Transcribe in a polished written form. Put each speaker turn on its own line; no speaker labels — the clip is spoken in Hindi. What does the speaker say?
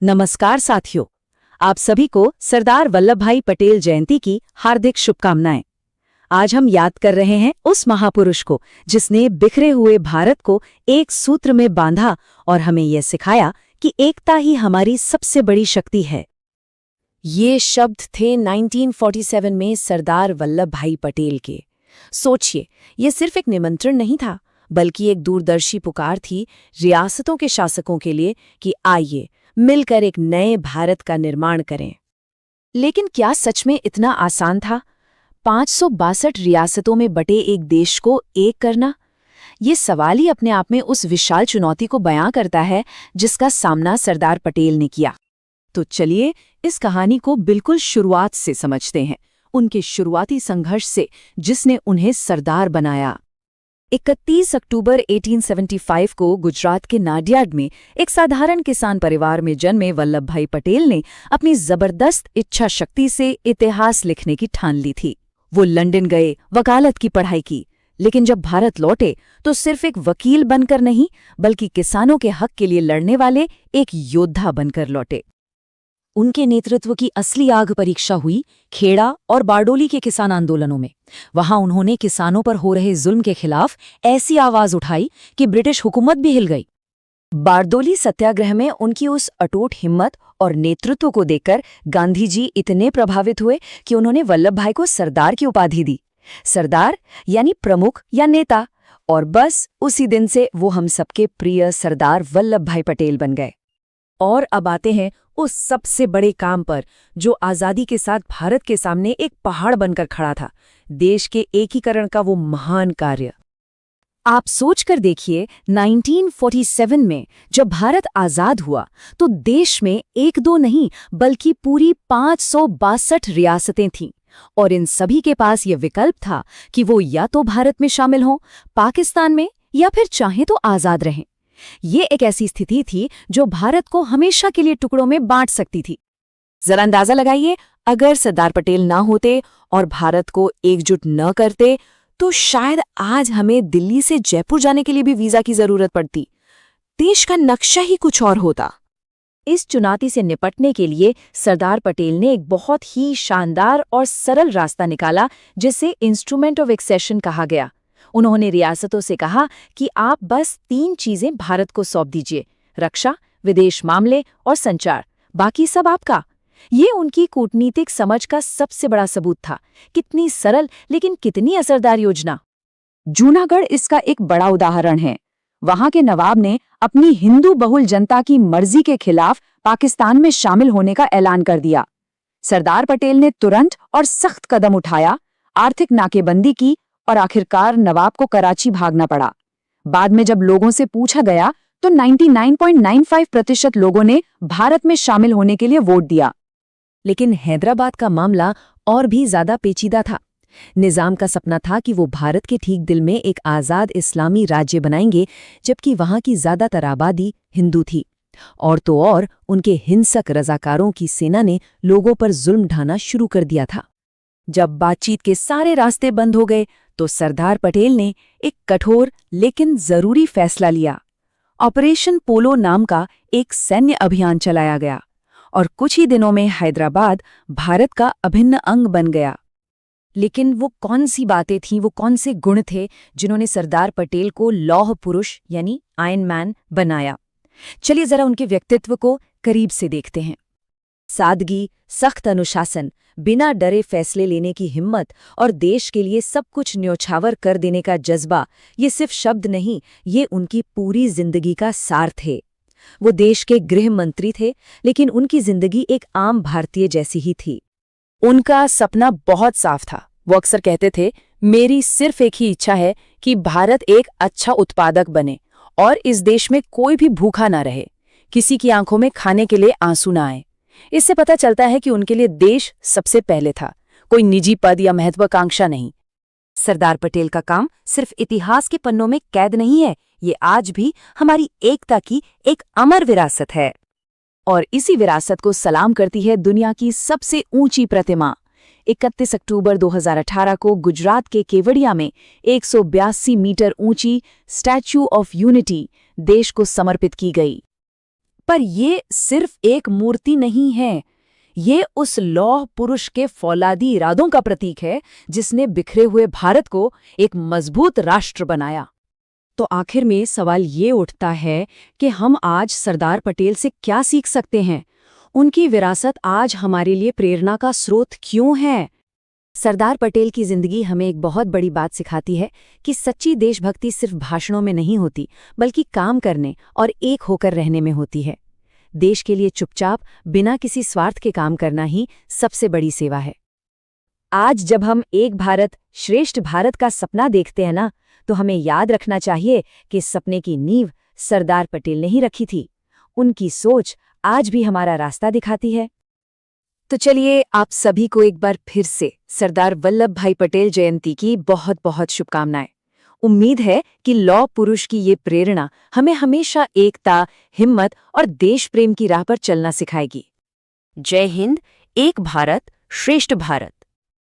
नमस्कार साथियों, आप सभी को सरदार वल्लभ भाई पटेल जयंती की हार्दिक शुभकामनाएं। आज हम याद कर रहे हैं उस महापुरुष को जिसने बिखरे हुए भारत को एक सूत्र में बांधा और हमें यह सिखाया कि एकता ही हमारी सबसे बड़ी शक्ति है।
ये शब्द थे 1947 में सरदार वल्लभ भाई पटेल के। सोचिए, ये सिर्फ एक निमंत्रण नहीं था, बल्कि एक दूरदर्शी पुकार थी रियासतों के शासकों के लिए कि आइए मिलकर एक नए भारत का निर्माण करें। लेकिन क्या सच में इतना आसान था? 562 रियासतों में बटे एक देश को एक करना? ये सवाल ही अपने आप में उस विशाल चुनौती को बयां करता है जिसका सामना सरदार पटेल ने किया।
तो चलिए इस कहानी को बिल्कुल शुरुआत से समझते हैं, उनके शुरुआती संघर्ष से जिसने उन्हें सरदार बनाया।
31 अक्टूबर 1875 को गुजरात के नाडियाड में एक साधारण किसान परिवार में जन्मे वल्लभ भाई पटेल ने अपनी जबरदस्त इच्छा शक्ति से इतिहास लिखने की ठान ली थी। वो लंदन गए, वकालत की पढ़ाई की, लेकिन जब भारत लौटे तो सिर्फ एक वकील बनकर नहीं, बल्कि किसानों के हक के लिए लड़ने वाले एक योद्धा बनकर लौटे।
उनके नेतृत्व की असली आग परीक्षा हुई खेड़ा और बारडोली के किसान आंदोलनों में। वहां उन्होंने किसानों पर हो रहे जुल्म के खिलाफ ऐसी आवाज उठाई कि ब्रिटिश हुकूमत भी हिल गई। बारडोली सत्याग्रह में उनकी उस अटूट हिम्मत और नेतृत्व को देखकर गांधी जी इतने प्रभावित हुए कि उन्होंने वल्लभ भाई को सरदार की उपाधि दी। सरदार यानी प्रमुख या नेता, और बस उसी दिन से वो हम सबके प्रिय सरदार वल्लभ भाई पटेल बन गए।
और अब आते हैं उस सबसे बड़े काम पर जो आज़ादी के साथ भारत के सामने एक पहाड़ बनकर खड़ा था, देश के एकीकरण का वो महान कार्य। आप सोचकर देखिए, 1947 में जब भारत आज़ाद हुआ तो देश में एक दो नहीं बल्कि पूरी 562 रियासतें थीं, और इन सभी के पास ये विकल्प था कि वो या तो भारत में शामिल हों, पाकिस्तान में, या फिर चाहे तो आज़ाद रहें। ये एक ऐसी स्थिति थी जो भारत को हमेशा के लिए टुकड़ों में बांट सकती थी। जरा अंदाजा लगाइए, अगर सरदार पटेल ना होते और भारत को एकजुट न करते तो शायद आज हमें दिल्ली से जयपुर जाने के लिए भी वीजा की जरूरत पड़ती। देश का नक्शा ही कुछ और होता। इस चुनौती से निपटने के लिए सरदार पटेल ने एक बहुत ही शानदार और सरल रास्ता निकाला, जिसे इंस्ट्रूमेंट ऑफ एक्सेशन कहा गया। उन्होंने रियासतों से कहा कि आप बस 3 चीजें भारत को सौंप दीजिए: रक्षा, विदेश मामले और संचार, बाकी सब आपका। ये उनकी कूटनीतिक समझ का सबसे बड़ा सबूत था। कितनी सरल लेकिन कितनी असरदार योजना।
जूनागढ़ इसका एक बड़ा उदाहरण है। वहां के नवाब ने अपनी हिंदू बहुल जनता की मर्जी के खिलाफ पाकिस्तान में शामिल होने का ऐलान कर दिया। सरदार पटेल ने तुरंत और सख्त कदम उठाया, आर्थिक नाकेबंदी की, और आखिरकार नवाब को कराची भागना पड़ा। बाद में जब लोगों से पूछा गया तो 99.95% लोगों ने भारत में शामिल होने के लिए वोट दिया।
लेकिन हैदराबाद का मामला और भी ज्यादा पेचीदा था। निजाम का सपना था कि वो भारत के ठीक दिल में एक आज़ाद इस्लामी राज्य बनाएंगे, जबकि वहां की ज्यादातर आबादी हिंदू थी। और तो और उनके हिंसक रजाकारों की सेना ने लोगों पर जुल्म ढाना शुरू कर दिया था। जब बातचीत के सारे रास्ते बंद हो गए तो सरदार पटेल ने एक कठोर लेकिन जरूरी फैसला लिया। ऑपरेशन पोलो नाम का एक सैन्य अभियान चलाया गया और कुछ ही दिनों में हैदराबाद भारत का अभिन्न अंग बन गया। लेकिन वो कौन सी बातें थीं, वो कौन से गुण थे जिन्होंने सरदार पटेल को लौह पुरुष यानी आयरन मैन बनाया? चलिए जरा उनके व्यक्तित्व को करीब से देखते हैं। सादगी, सख्त अनुशासन, बिना डरे फैसले लेने की हिम्मत और देश के लिए सब कुछ न्योछावर कर देने का जज्बा, ये सिर्फ शब्द नहीं, ये उनकी पूरी जिंदगी का सार थे। वो देश के गृह मंत्री थे, लेकिन उनकी जिंदगी एक आम भारतीय जैसी ही थी। उनका सपना बहुत साफ था। वो अक्सर कहते थे, मेरी सिर्फ एक ही इच्छा है कि भारत एक अच्छा उत्पादक बने और इस देश में कोई भी भूखा ना रहे, किसी की आंखों में खाने के लिए आंसू ना आए। इससे पता चलता है कि उनके लिए देश सबसे पहले था, कोई निजी पद या महत्वाकांक्षा नहीं। सरदार पटेल का काम सिर्फ इतिहास के पन्नों में कैद नहीं है, ये आज भी हमारी एकता की एक अमर विरासत है। और इसी विरासत को सलाम करती है दुनिया की सबसे ऊंची प्रतिमा। 31 अक्टूबर 2018 को गुजरात के केवड़िया में 182 मीटर ऊंची स्टैच्यू ऑफ यूनिटी देश को समर्पित की गई। पर ये सिर्फ एक मूर्ति नहीं है, ये उस लौह पुरुष के फौलादी इरादों का प्रतीक है जिसने बिखरे हुए भारत को एक मजबूत राष्ट्र बनाया। तो आखिर में सवाल ये उठता है कि हम आज सरदार पटेल से क्या सीख सकते हैं? उनकी विरासत आज हमारे लिए प्रेरणा का स्रोत क्यों है? सरदार पटेल की जिंदगी हमें एक बहुत बड़ी बात सिखाती है कि सच्ची देशभक्ति सिर्फ भाषणों में नहीं होती, बल्कि काम करने और एक होकर रहने में होती है। देश के लिए चुपचाप बिना किसी स्वार्थ के काम करना ही सबसे बड़ी सेवा है। आज जब हम एक भारत श्रेष्ठ भारत का सपना देखते हैं ना, तो हमें याद रखना चाहिए कि इस सपने की नींव सरदार पटेल ने ही रखी थी। उनकी सोच आज भी हमारा रास्ता दिखाती है। तो चलिए आप सभी को एक बार फिर से सरदार वल्लभ भाई पटेल जयंती की बहुत बहुत शुभकामनाएं। उम्मीद है कि लौह पुरुष की ये प्रेरणा हमें हमेशा एकता, हिम्मत और देश प्रेम की राह पर चलना सिखाएगी। जय हिंद, एक भारत, श्रेष्ठ भारत।